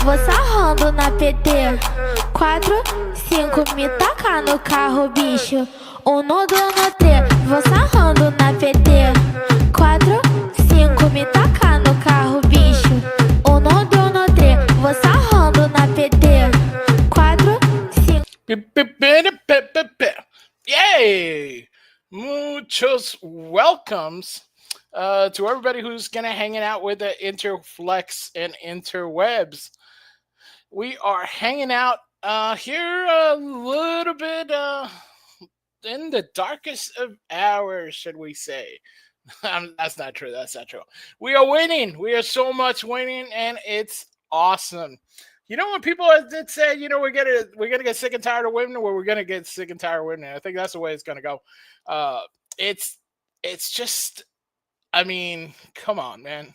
vou sarrando na PT. 4, 5, me taca no carro, bicho. 1, 2, 3, vou sarrando na PT. 4, 5, me taca no carro, bicho. 1, 2, 3, vou sarrando na PT. 4, 5. Yay! Muchos welcomes to everybody who's gonna hanging out with the Interflex and Interwebs. We are hanging out here a little bit in the darkest of hours, should we say? That's not true. That's not true. We are winning. We are so much winning, and it's awesome. You know, when people did say, you know, we're gonna get sick and tired of winning, or we're gonna get sick and tired of winning. I think that's the way it's gonna go. Uh, it's it's just, I mean, come on, man.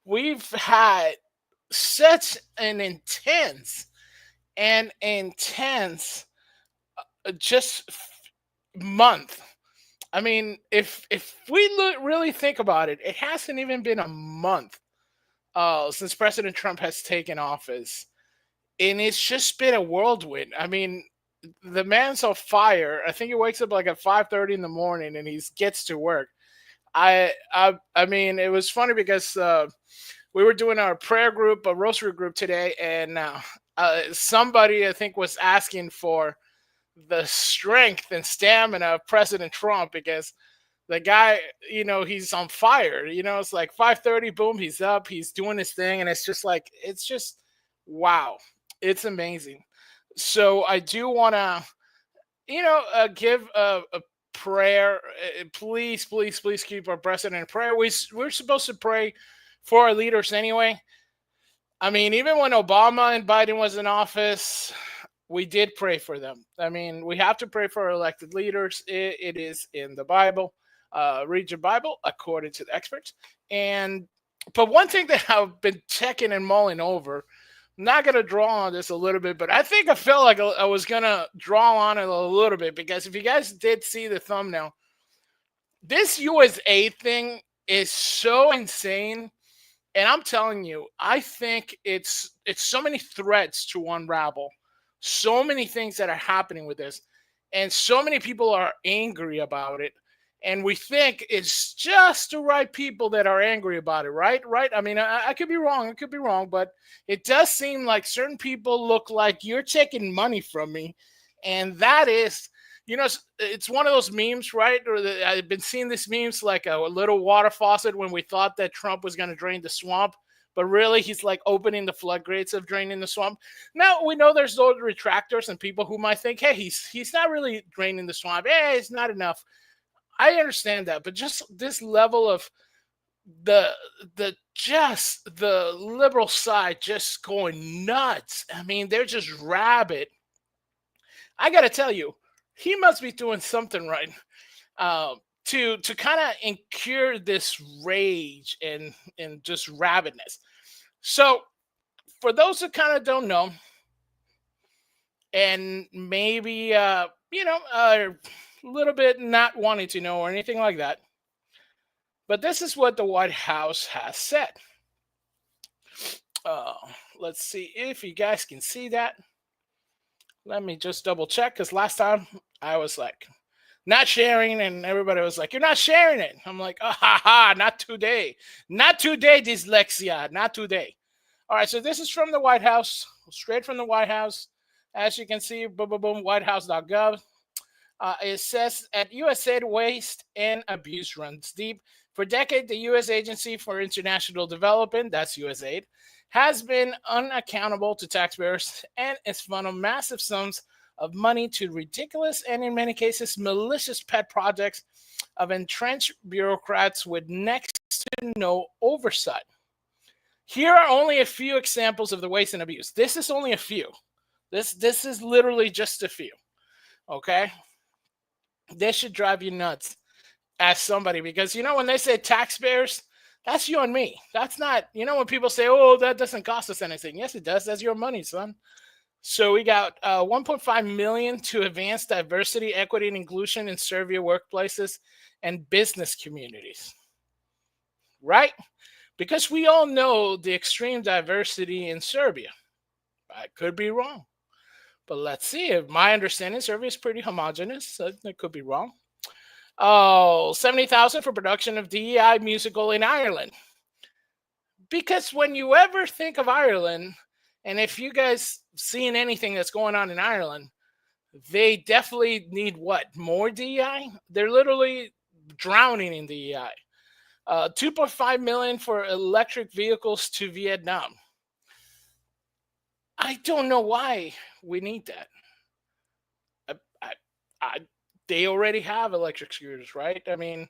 We've had such an intense just month. I mean, if we really think about it, it hasn't even been a month since President Trump has taken office, and it's just been a whirlwind. I mean, the man's on fire. I think he wakes up like at 5:30 in the morning, and he gets to work. I mean, it was funny because we were doing our prayer group, a rosary group today, and somebody I think was asking for the strength and stamina of President Trump because the guy, you know, he's on fire. You know, it's like 5:30, boom, he's up, he's doing his thing, and it's just like it's just wow, it's amazing. So I do want to, you know, give a prayer. Please, please, please keep our president in prayer. We're supposed to pray for our leaders anyway. I mean, even when Obama and Biden was in office, we did pray for them. I mean, we have to pray for our elected leaders. It is in the Bible. Read your Bible according to the experts. And but one thing that I've been checking and mulling over, I'm not gonna draw on this a little bit, but I think I felt like I was gonna draw on it a little bit because if you guys did see the thumbnail, this USAid thing is so insane. And I'm telling you, I think it's so many threads to unravel, so many things that are happening with this, and so many people are angry about it. And we think it's just the right people that are angry about it, right? Right? I mean, I could be wrong. I could be wrong, but it does seem like certain people look like you're taking money from me, and that is, you know, it's one of those memes, right? I've been seeing these memes like a little water faucet when we thought that Trump was going to drain the swamp, but really he's like opening the floodgates of draining the swamp. Now we know there's those retractors and people who might think, hey, he's not really draining the swamp. Hey, it's not enough. I understand that, but just this level of the the liberal side just going nuts. I mean, they're just rabid. I got to tell you, he must be doing something right to kind of incur this rage and just rabidness. So, for those who kind of don't know, and maybe you know, a little bit not wanting to know or anything like that, but this is what the White House has said. Uh, let's see if you guys can see that. Let me just double check because last time I was like not sharing, and everybody was like, "You're not sharing it." I'm like, "Ah ha ha, not today, not today, dyslexia, not today." All right, so this is from the White House, straight from the White House. As you can see, boom, boom, boom, WhiteHouse.gov. It says at USAid waste and abuse runs deep. For decades, the U.S. Agency for International Development, that's USAid, has been unaccountable to taxpayers and has funneled massive sums of money to ridiculous and, in many cases, malicious pet projects of entrenched bureaucrats with next to no oversight. Here are only a few examples of the waste and abuse. This is only a few. This is literally just a few. Okay? This should drive you nuts as somebody because, you know, when they say taxpayers, that's you and me. That's not, you know, when people say, oh, that doesn't cost us anything. Yes, it does. That's your money, son. So we got 1.5 million to advance diversity, equity, and inclusion in Serbia workplaces and business communities. Right? Because we all know the extreme diversity in Serbia. I could be wrong, but let's see. If my understanding survey is pretty homogenous, so I could be wrong. Oh, 70,000 for production of DEI musical in Ireland. Because when you ever think of Ireland, and if you guys seen anything that's going on in Ireland, they definitely need what? More DEI? They're literally drowning in DEI. 2.5 million for electric vehicles to Vietnam. I don't know why we need that. I, I, I, they already have electric scooters, right? I mean,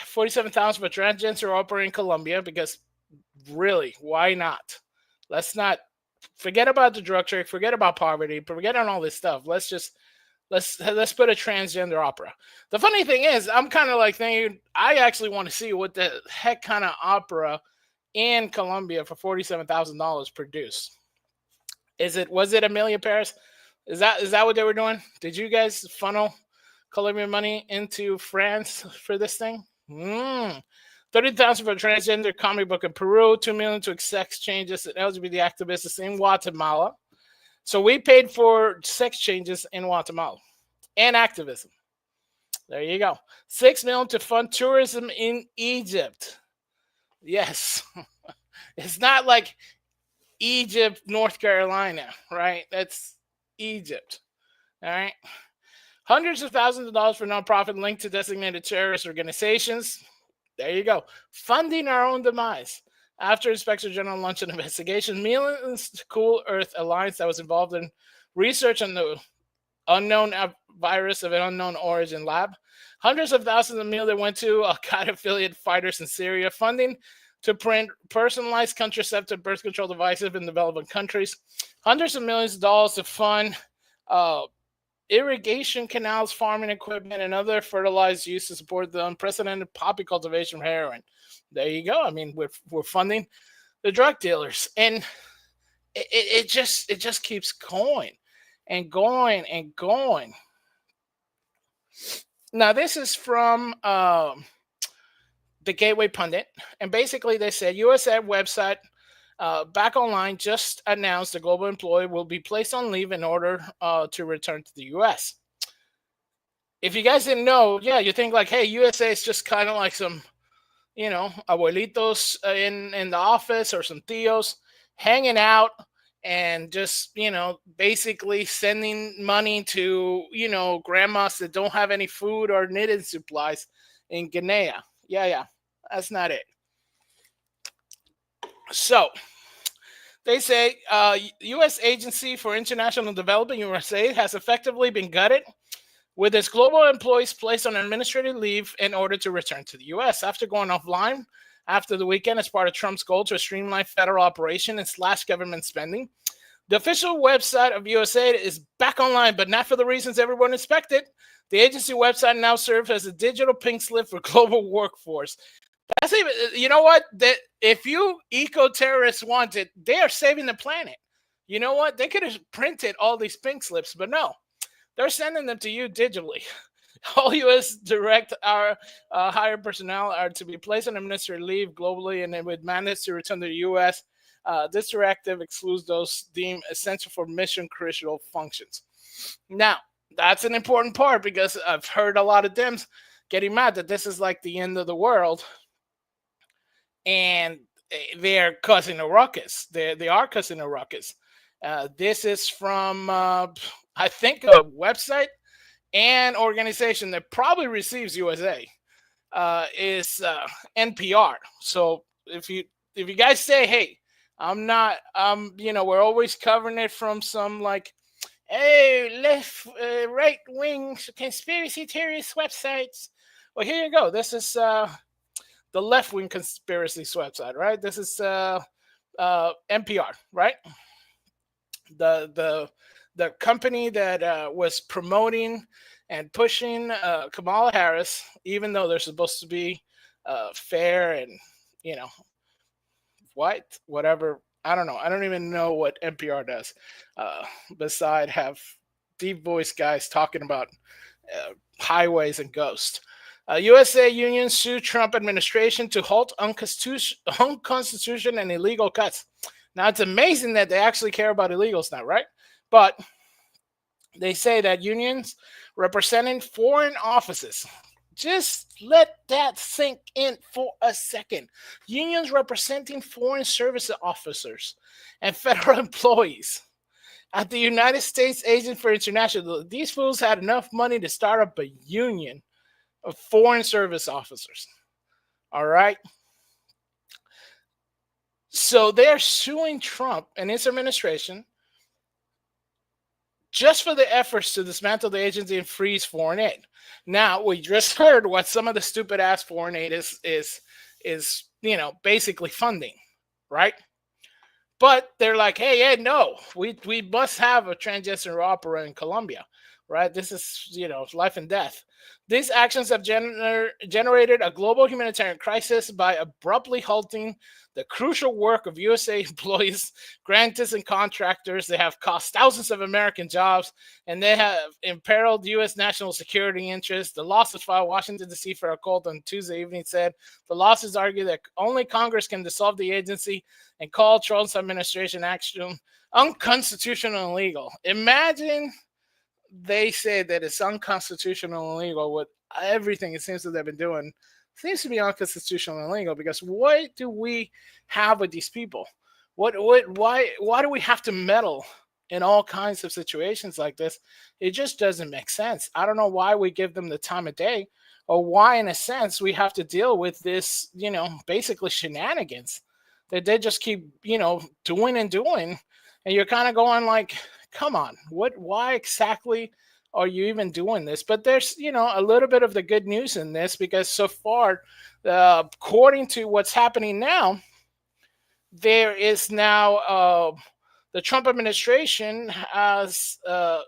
47,000 for transgender opera in Colombia because really, why not? Let's not forget about the drug trade, forget about poverty, forget on all this stuff. Let's put a transgender opera. The funny thing is, I'm kind of like thinking I actually want to see what the heck kind of opera in Colombia for $47,000 produced. Was it Amelia Paris? Is that what they were doing? Did you guys funnel Colombian money into France for this thing? 30,000 for a transgender comic book in Peru, 2 million to sex changes and LGBT activists in Guatemala. So we paid for sex changes in Guatemala and activism. There you go. 6 million to fund tourism in Egypt. Yes. It's not like Egypt, North Carolina, right? That's Egypt. All right. Hundreds of thousands of dollars for nonprofit linked to designated terrorist organizations. There you go. Funding our own demise. After Inspector General launched an investigation, millions to Cool Earth Alliance that was involved in research on the unknown virus of an unknown origin lab. Hundreds of thousands of millions went to Al-Qaeda affiliate fighters in Syria. Funding to print personalized contraceptive birth control devices in developing countries. Hundreds of millions of dollars to fund irrigation canals, farming equipment, and other fertilized use to support the unprecedented poppy cultivation of heroin. There you go. I mean, we're funding the drug dealers, and it just keeps going and going and going. Now, this is from the Gateway Pundit, and basically they said USAid website back online just announced a global employee will be placed on leave in order to return to the U.S. If you guys didn't know, yeah, you think like, hey, USA is just kind of like some, abuelitos in the office or some tios hanging out and just, basically sending money to, grandmas that don't have any food or knitting supplies in Guinea. Yeah, that's not it. So they say U.S. Agency for International Development, USAid, has effectively been gutted with its global employees placed on administrative leave in order to return to the U.S. after going offline after the weekend as part of Trump's goal to streamline federal operation and slash government spending. The official website of USAID is back online, but not for the reasons everyone expected. The agency website now serves as a digital pink slip for global workforce. That's even, you know what? That if you eco-terrorists wanted, they are saving the planet. You know what? They could have printed all these pink slips, but no, they're sending them to you digitally. All U.S. direct our hired personnel are to be placed on administrative leave globally, and then with mandates to return to the U.S. This directive excludes those deemed essential for mission critical functions. Now, that's an important part because I've heard a lot of Dems getting mad that this is like the end of the world, and they're causing a ruckus. They are causing a ruckus. This is from, I think, a website and organization that probably receives USA is NPR. So if you guys say, hey, I'm not, we're always covering it from some like, hey, left, right wing conspiracy theorist websites. Well, here you go. This is the left wing conspiracy website, right? This is NPR, right? The company that was promoting and pushing Kamala Harris, even though they're supposed to be fair and whatever. I don't know. I don't even know what NPR does. Beside have deep voice guys talking about highways and ghosts. USA union sue Trump administration to halt unconstitutional and illegal cuts. Now, it's amazing that they actually care about illegals now, right? But they say that unions representing foreign offices, just let that sink in for a second. Unions representing foreign service officers and federal employees at the United States Agent for International, these fools had enough money to start up a union of foreign service officers. All right. So they're suing Trump and his administration just for the efforts to dismantle the agency and freeze foreign aid. Now, we just heard what some of the stupid ass foreign aid is basically funding, right? But they're like, hey, no, we must have a transgender opera in Colombia, right? This is, life and death. These actions have generated a global humanitarian crisis by abruptly halting the crucial work of USAid employees, grantees, and contractors. They have cost thousands of American jobs, and they have imperiled U.S. national security interests. The lawsuit filed Washington, D.C. for a court on Tuesday evening said the lawsuits argue that only Congress can dissolve the agency and call Trump's administration action unconstitutional and illegal. Imagine they say that it's unconstitutional and illegal with everything it seems that they've been doing. Seems to be unconstitutional and illegal because what do we have with these people? Why do we have to meddle in all kinds of situations like this? It just doesn't make sense. I don't know why we give them the time of day, or why, in a sense, we have to deal with this, basically shenanigans that they just keep, doing and doing. And you're kind of going like, come on, why exactly are you even doing this? But there's, a little bit of the good news in this, because so far, according to what's happening now, there is now the Trump administration has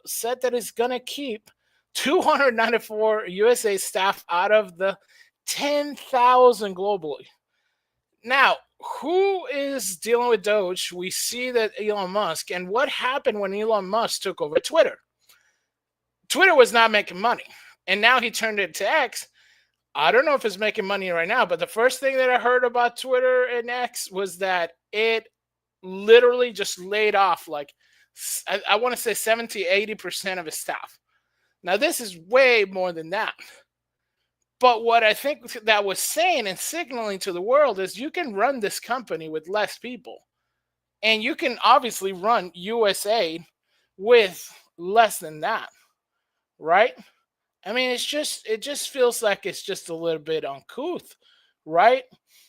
said that it's going to keep 294 USA staff out of the 10,000 globally. Now, who is dealing with Doge? We see that Elon Musk, and what happened when Elon Musk took over Twitter? Twitter was not making money, and now he turned it to X. I don't know if it's making money right now, but the first thing that I heard about Twitter and X was that it literally just laid off, like, I want to say 70-80% of his staff. Now, this is way more than that. But what I think that was saying and signaling to the world is you can run this company with less people. And you can obviously run USAid with less than that, right? I mean, it just feels like it's just a little bit uncouth, right?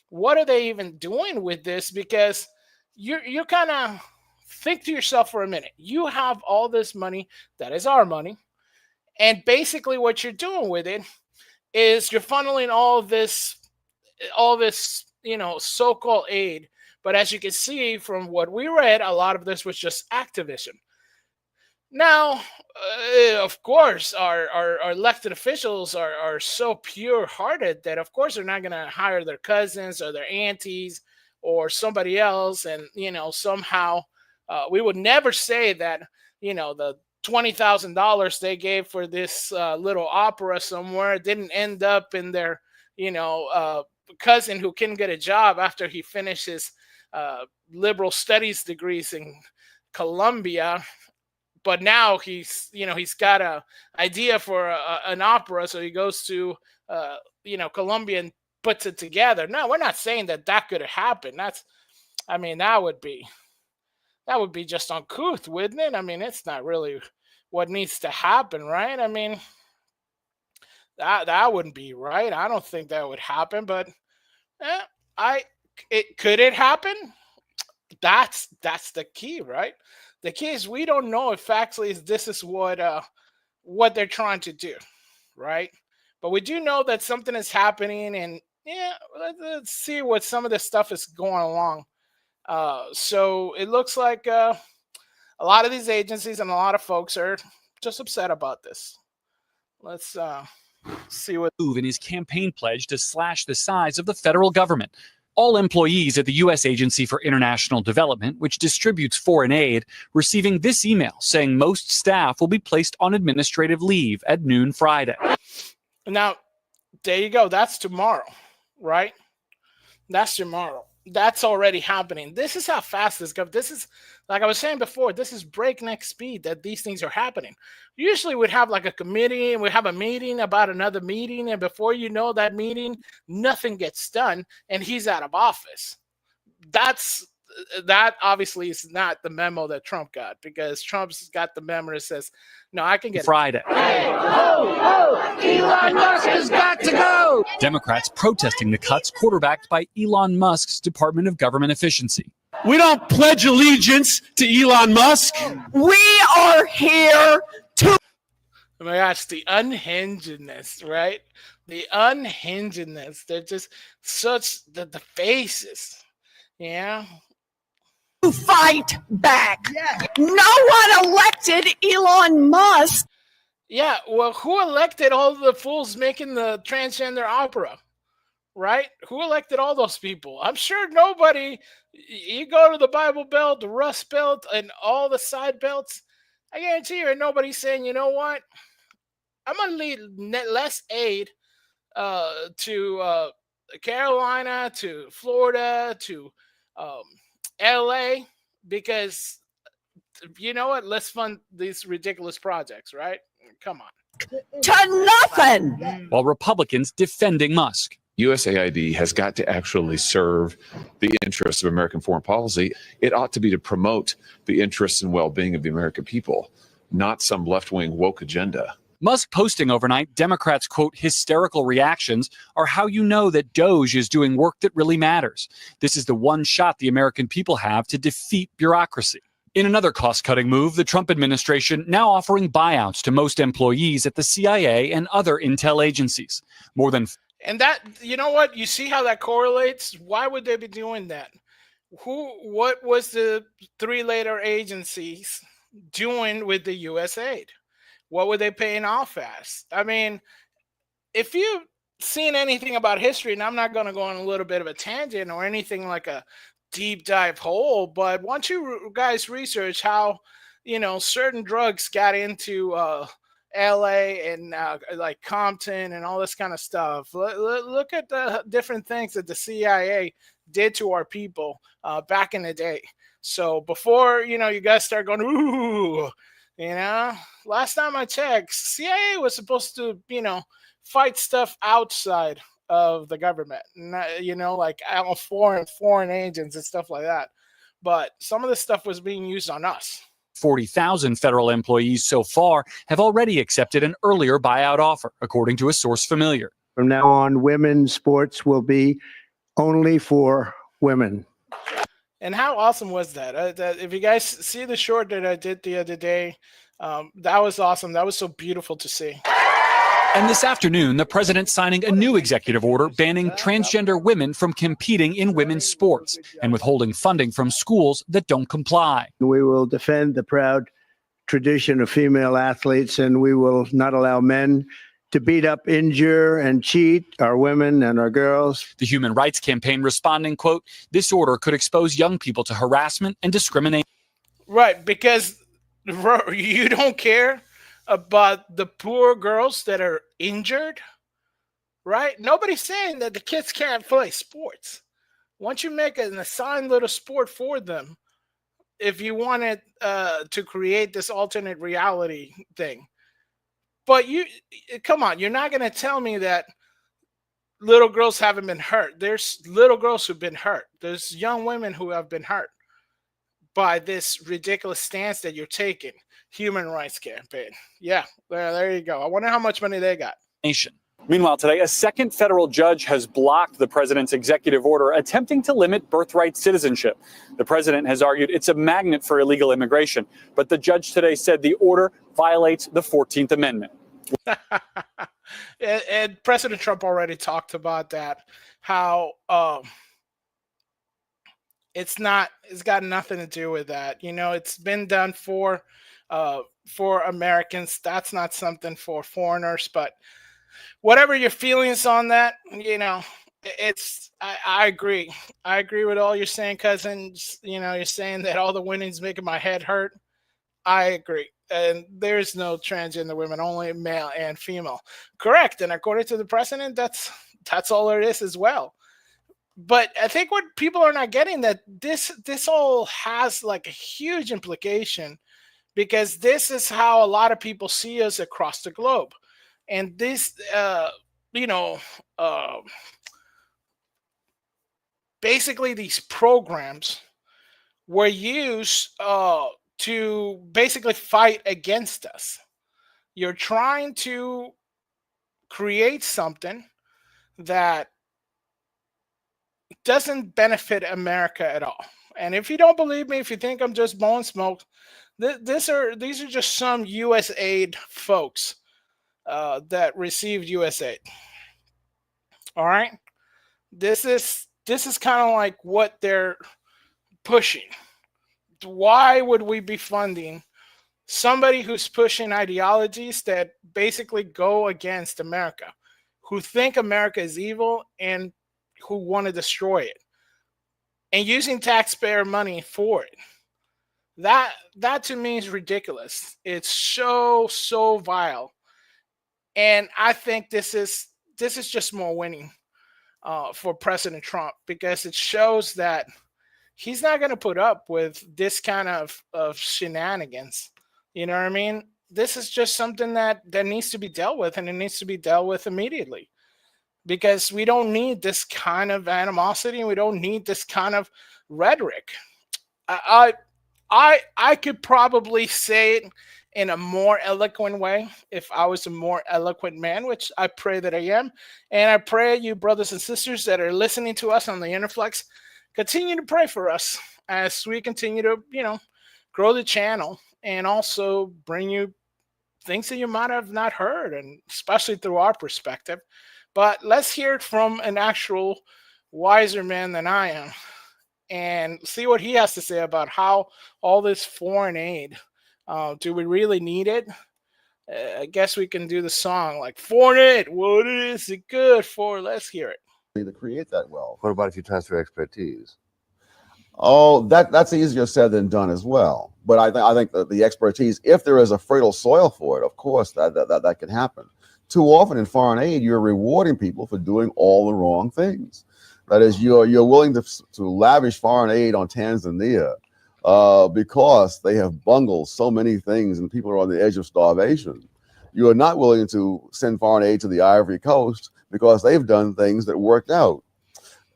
What are they even doing with this? Because you kind of think to yourself for a minute. You have all this money that is our money. And basically what you're doing with it is you're funneling all this, so-called aid. But as you can see from what we read, a lot of this was just activism. Now, of course, our elected officials are so pure-hearted that, of course, they're not going to hire their cousins or their aunties or somebody else. And, somehow we would never say that, the $20,000 they gave for this little opera somewhere didn't end up in their, cousin who couldn't get a job after he finished his liberal studies degrees in Colombia. But now he's got a idea for an opera, so he goes to Colombia and puts it together. No, we're not saying that could have happened. That would be just uncouth, wouldn't it? I mean, it's not really what needs to happen, right? I mean, that wouldn't be right. I don't think that would happen, but could it happen? That's the key, right? The key is we don't know if actually this is what they're trying to do, right? But we do know that something is happening, and let's see what some of this stuff is going along. So it looks like a lot of these agencies and a lot of folks are just upset about this. Let's see what move in his campaign pledge to slash the size of the federal government. All employees at the U.S. Agency for International Development, which distributes foreign aid, receiving this email saying most staff will be placed on administrative leave at noon Friday. Now, there you go. That's tomorrow, right? That's tomorrow. That's already happening. This is how fast this goes. This is, like I was saying before, this is breakneck speed that these things are happening. Usually we'd have like a committee and we have a meeting about another meeting, and before you know that meeting, nothing gets done and he's out of office. That obviously is not the memo that Trump got, because Trump's got the memo that says, no, I can get Friday. Elon Musk has got to go. Democrats protesting the cuts quarterbacked by Elon Musk's Department of Government Efficiency. We don't pledge allegiance to Elon Musk. We are here to. Oh my gosh, the unhingedness, right? The unhingedness. They're just such the faces. Yeah. Fight back. No one elected Elon Musk. Yeah, well, who elected all the fools making the transgender opera? Right? Who elected all those people? I'm sure nobody. You go to the Bible Belt, the Rust Belt, and all the side belts, I guarantee you, nobody's saying, you know what? I'm going to lead less aid to Carolina, to Florida, to LA, because you know what? Let's fund these ridiculous projects, right? Come on. To nothing. While Republicans defending Musk. USAID has got to actually serve the interests of American foreign policy. It ought to be to promote the interests and well-being of the American people, not some left-wing woke agenda. Musk posting overnight, Democrats' quote, hysterical reactions are how you know that Doge is doing work that really matters. This is the one shot the American people have to defeat bureaucracy. In another cost-cutting move, the Trump administration now offering buyouts to most employees at the CIA and other intel agencies. More than. And that, you know what? You see how that correlates? Why would they be doing that? What was the three-letter agencies doing with the USAid? What were they paying off as? I mean, if you've seen anything about history, and I'm not going to go on a little bit of a tangent or anything like a deep dive hole, but once you guys research how, certain drugs got into LA and like Compton and all this kind of stuff. Look at the different things that the CIA did to our people back in the day. So before, you guys start going, ooh, last time I checked, CIA was supposed to, fight stuff outside of the government, like foreign agents and stuff like that. But some of the stuff was being used on us. 40,000 federal employees so far have already accepted an earlier buyout offer, according to a source familiar. From now on, women's sports will be only for women. And how awesome was that? If you guys see the short that I did the other day, that was awesome. That was so beautiful to see. And this afternoon, the president signing a new executive order banning transgender women from competing in women's sports and withholding funding from schools that don't comply. We will defend the proud tradition of female athletes, and we will not allow men to beat up, injure, and cheat our women and our girls. The Human Rights Campaign responding, quote, this order could expose young people to harassment and discrimination. Right, because you don't care about the poor girls that are injured, right? Nobody's saying that the kids can't play sports. Once you make an assigned little sport for them, if you wanted to create this alternate reality thing. But come on, you're not going to tell me that little girls haven't been hurt. There's little girls who've been hurt. There's young women who have been hurt by this ridiculous stance that you're taking. Human Rights Campaign. Yeah, there you go. I wonder how much money they got. Meanwhile, today, a second federal judge has blocked the president's executive order attempting to limit birthright citizenship. The president has argued it's a magnet for illegal immigration, but the judge today said the order violates the 14th Amendment. And President Trump already talked about that, how it's got nothing to do with that. It's been done for Americans. That's not something for foreigners. But whatever your feelings on that, I agree. I agree with all you're saying, cousin. You're saying that all the winning's making my head hurt. I agree. And there's no transgender women, only male and female. Correct. And according to the president, that's all there is as well. But I think what people are not getting, that this all has like a huge implication, because this is how a lot of people see us across the globe. And this you know uh, basically these programs were used to basically fight against us. You're trying to create something that doesn't benefit America at all. And if you don't believe me, if you think I'm just blowing smoke, these are just some USAid folks that received USAid. All right, this is kind of like what they're pushing. Why would we be funding somebody who's pushing ideologies that basically go against America, who think America is evil and who want to destroy it, and using taxpayer money for it? That to me is ridiculous. It's so vile, and I think this is just more winning for President Trump, because it shows that he's not going to put up with this kind of shenanigans. You know what I mean? This is just something that needs to be dealt with, and it needs to be dealt with immediately, because we don't need this kind of animosity. We don't need this kind of rhetoric. I I could probably say it in a more eloquent way if I was a more eloquent man, which I pray that I am. And I pray you brothers and sisters that are listening to us on the Interflex continue to pray for us as we continue to, grow the channel and also bring you things that you might have not heard, and especially through our perspective. But let's hear it from an actual wiser man than I am and see what he has to say about how all this foreign aid, do we really need it? I guess we can do the song like foreign aid, what is it good for? Let's hear it. To create that wealth. What about if you transfer expertise? Oh, that's easier said than done as well. But I think that the expertise, if there is a fertile soil for it, of course that can happen. Too often in foreign aid, you're rewarding people for doing all the wrong things. That is, you're willing to lavish foreign aid on Tanzania because they have bungled so many things and people are on the edge of starvation. You are not willing to send foreign aid to the Ivory Coast because they've done things that worked out.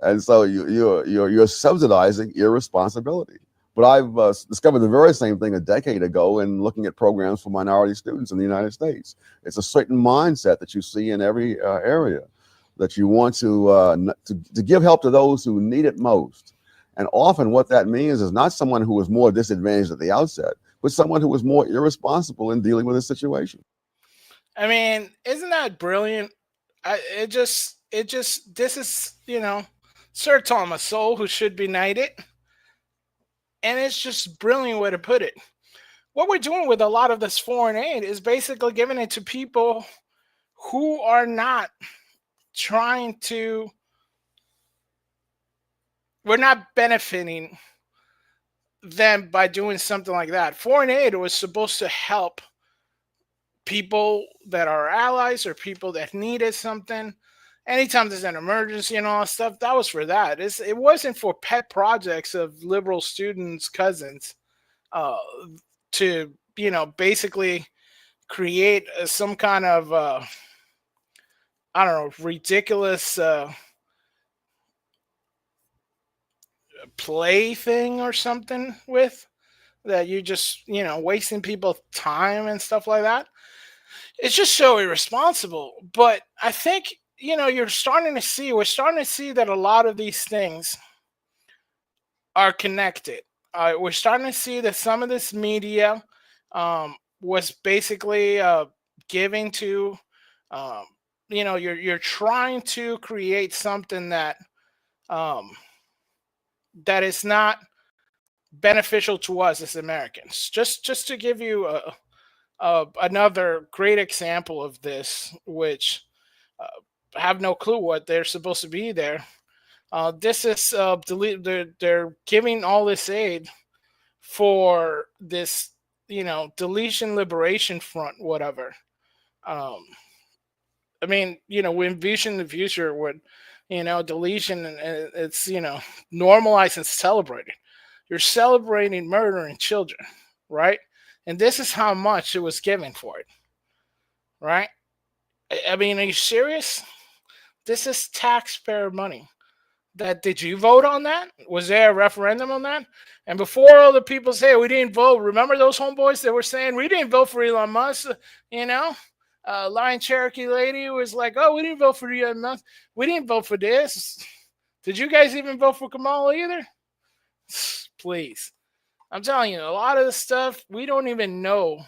And so you're subsidizing irresponsibility. But I've discovered the very same thing a decade ago in looking at programs for minority students in the United States. It's a certain mindset that you see in every area, that you want to give help to those who need it most. And often what that means is not someone who is more disadvantaged at the outset, but someone who is more irresponsible in dealing with a situation. I mean, isn't that brilliant? This is, Sir Thomas Sowell, who should be knighted. And it's just brilliant way to put it. What we're doing with a lot of this foreign aid is basically giving it to people who are not trying to, we're not benefiting them by doing something like that. Foreign aid was supposed to help people that are allies or people that needed something. Anytime there's an emergency and all that stuff, that was for that. It wasn't for pet projects of liberal students' cousins to, basically create some kind of, I don't know, ridiculous play thing or something with that. You just, wasting people's time and stuff like that. It's just so irresponsible. But I think, we're starting to see that a lot of these things are connected. We're starting to see that some of this media was basically giving to, you're trying to create something that that is not beneficial to us as Americans. Just to give you another great example of this, which have no clue what they're supposed to be there. This is they're giving all this aid for this, deletion liberation front, whatever. I mean, we envision the future when, deletion, and it's normalized and celebrated. You're celebrating murdering children, right? And this is how much it was given for it, right? I mean, are you serious? This is taxpayer money. Did you vote on that? Was there a referendum on that? And before all the people say we didn't vote, remember those homeboys that were saying we didn't vote for Elon Musk? Lion Cherokee lady was like, "Oh, we didn't vote for Elon Musk. We didn't vote for this. Did you guys even vote for Kamala either?" Please, I'm telling you, a lot of the stuff we don't even know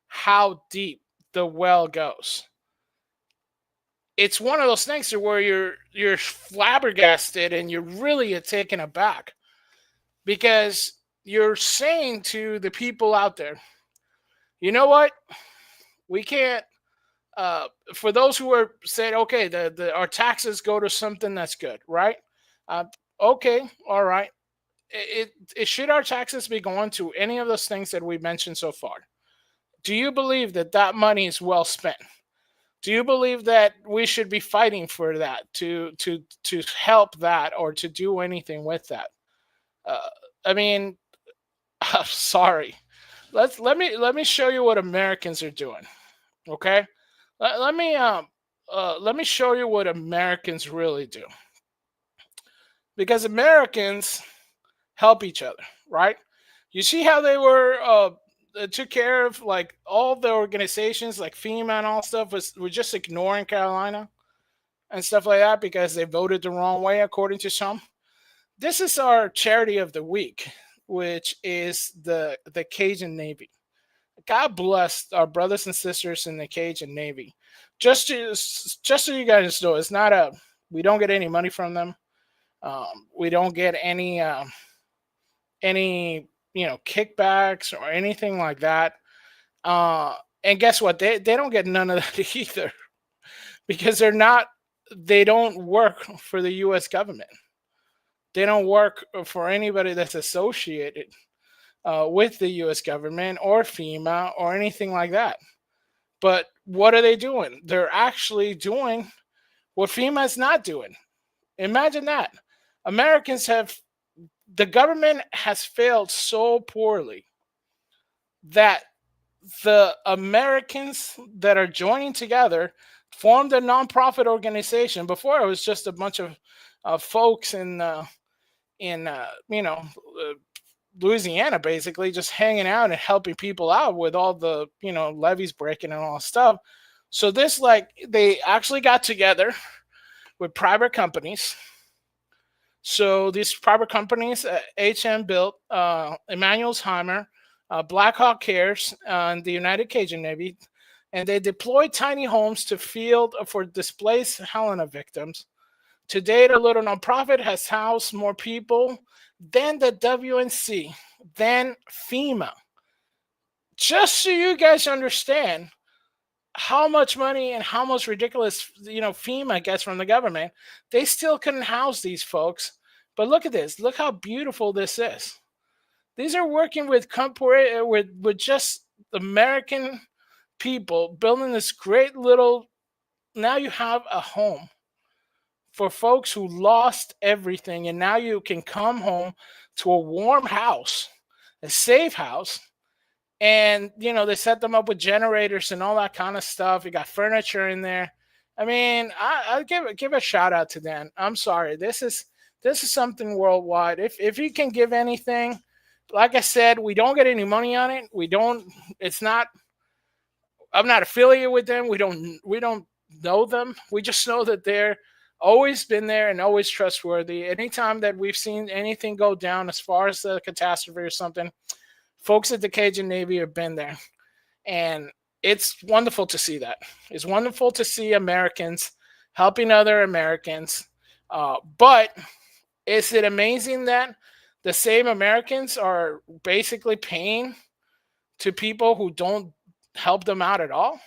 how deep the well goes. It's one of those things where you're flabbergasted and you're really taken aback, because you're saying to the people out there, you know what, we can't. For those who are saying, okay, our taxes go to something that's good, right? Okay, all right. It should our taxes be going to any of those things that we mentioned so far? Do you believe that money is well spent? Do you believe that we should be fighting for that, to help that, or to do anything with that? I mean, I'm sorry. Let me show you what Americans are doing. Okay, let me show you what Americans really do, because Americans help each other, right? You see how they took care of like all the organizations like FEMA and all stuff were just ignoring Carolina and stuff like that because they voted the wrong way, according to some. This is our charity of the week, which is the Cajun Navy. God bless our brothers and sisters in the Cajun Navy. Just so you guys know, it's not we don't get any money from them. We don't get any kickbacks or anything like that. And guess what? They don't get none of that either, because they don't work for the U.S. government. They don't work for anybody that's associated with the U.S. government or FEMA or anything like that. But what are they doing? They're actually doing what FEMA is not doing. Imagine that. The government has failed so poorly that the Americans that are joining together formed a nonprofit organization. Before, it was just a bunch of folks in Louisiana, basically just hanging out and helping people out with all the levees breaking and all that stuff. So they actually got together with private companies. So these private companies, HM built, Emmanuel's Heimer, Blackhawk Cares, and the United Cajun Navy, and they deployed tiny homes to field for displaced Helena victims. To date, a little nonprofit has housed more people than the WNC, than FEMA. Just so you guys understand how much money and how much ridiculous FEMA gets from the government, they still couldn't house these folks. But look at this. Look how beautiful this is. These are working with just American people building this great little. Now you have a home for folks who lost everything, and now you can come home to a warm house, a safe house. And they set them up with generators and all that kind of stuff. You got furniture in there. I mean, I give a shout out to them. I'm sorry. This is something worldwide. If you can give anything, like I said, we don't get any money on it. I'm not affiliated with them. We don't know them. We just know that they're always been there and always trustworthy. Anytime that we've seen anything go down as far as a catastrophe or something, folks at the Cajun Navy have been there. And it's wonderful to see that. It's wonderful to see Americans helping other Americans. But is it amazing that the same Americans are basically paying to people who don't help them out at all?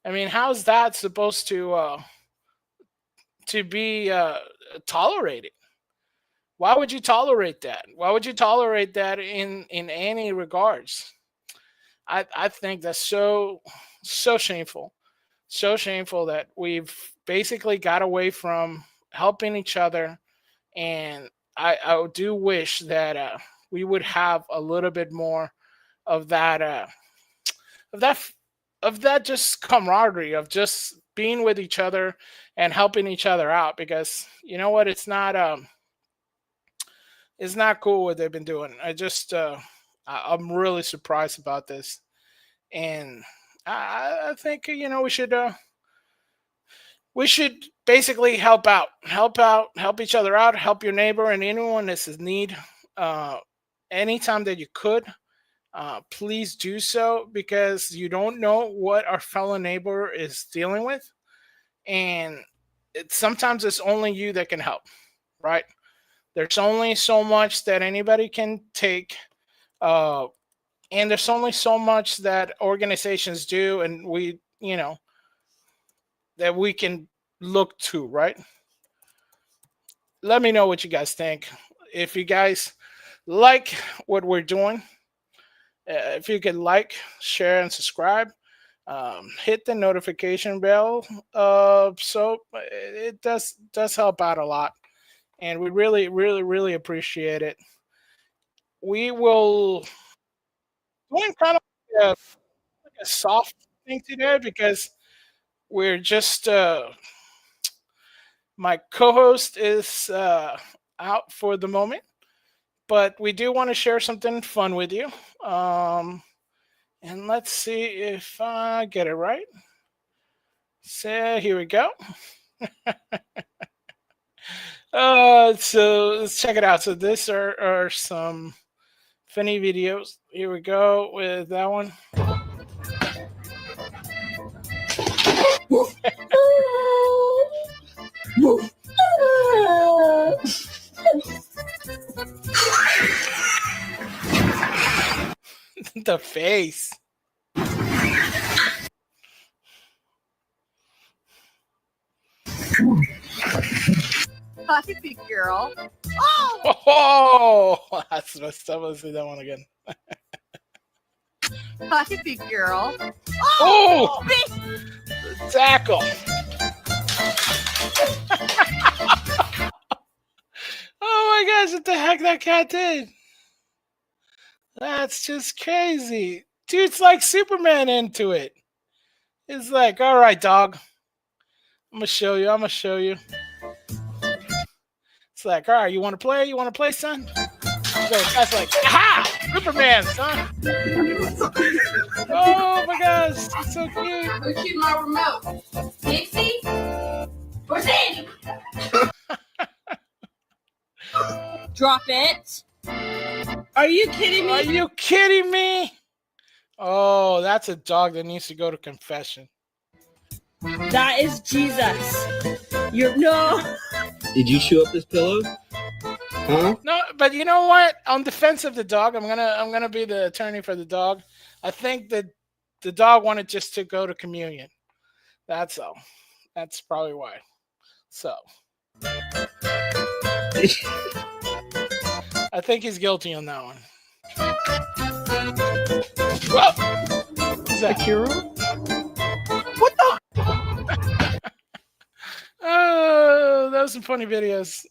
I mean, how's that supposed to be tolerated? Why would you tolerate that? Why would you tolerate that in any regards? I think that's so shameful. So shameful that we've basically got away from helping each other. And I do wish that we would have a little bit more of that of that of that just camaraderie of just being with each other and helping each other out, because you know what, it's not cool what they've been doing. I'm really surprised about this. And I think we should basically help each other out, help your neighbor and anyone that's in need. Anytime that you could, please do so, because you don't know what our fellow neighbor is dealing with, and sometimes it's only you that can help, right? There's only so much that anybody can take, and there's only so much that organizations do, and that we can look to, right? Let me know what you guys think. If you guys like what we're doing, if you could like, share, and subscribe, hit the notification bell, so it does help out a lot, and we really, really, really appreciate it. We will doing kind of like a soft thing today, because we're just my co-host is out for the moment, but we do want to share something fun with you. And let's see if I get it right. So here we go. So let's check it out. So this are some funny videos. Here we go with that one. The face. Hi, big girl. Oh, that's messed up. Let's see that one again. Hi, big girl. Oh, tackle. Oh my gosh, what the heck that cat did? That's just crazy. Dude's like Superman into it. It's like, all right, dog. I'm gonna show you. It's like, all right, you want to play? You want to play, son? So that's like, aha! Superman, son. Oh my gosh, it's so cute. Who keep my remote? Dixie? Where's Andy? Drop it. Are you kidding me? Are you kidding me? Oh, that's a dog that needs to go to confession. That is Jesus. You're no. Did you chew up this pillow? Huh? No, but you know what? On defense of the dog, I'm gonna be the attorney for the dog. I think that the dog wanted just to go to communion. That's all. That's probably why. So I think he's guilty on that one. Whoa! Is that Kira? What the? Oh, that was some funny videos.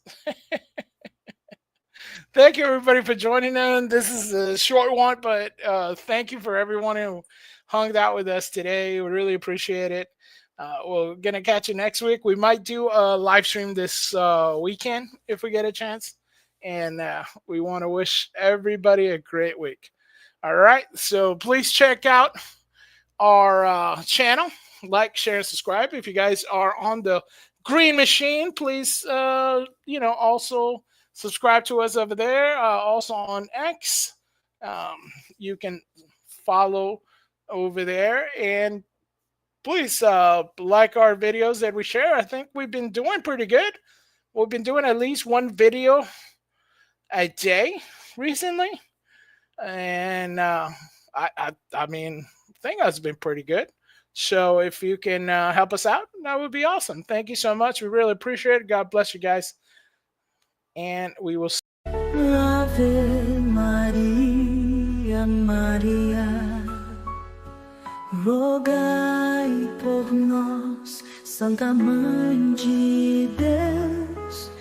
Thank you, everybody, for joining in. This is a short one, but thank you for everyone who hung out with us today. We really appreciate it. We're going to catch you next week. We might do a live stream this weekend if we get a chance. And we want to wish everybody a great week. All right. So please check out our channel. Like, share, and subscribe. If you guys are on the green machine, please, also subscribe to us over there. Also on X, you can follow over there. And please like our videos that we share. I think we've been doing pretty good. We've been doing at least one video a day recently. And I think that's been pretty good. So if you can help us out, that would be awesome. Thank you so much. We really appreciate it. God bless you guys. And we will see. Ave Maria, Maria, rogai por nós. Santa Mãe de Deus.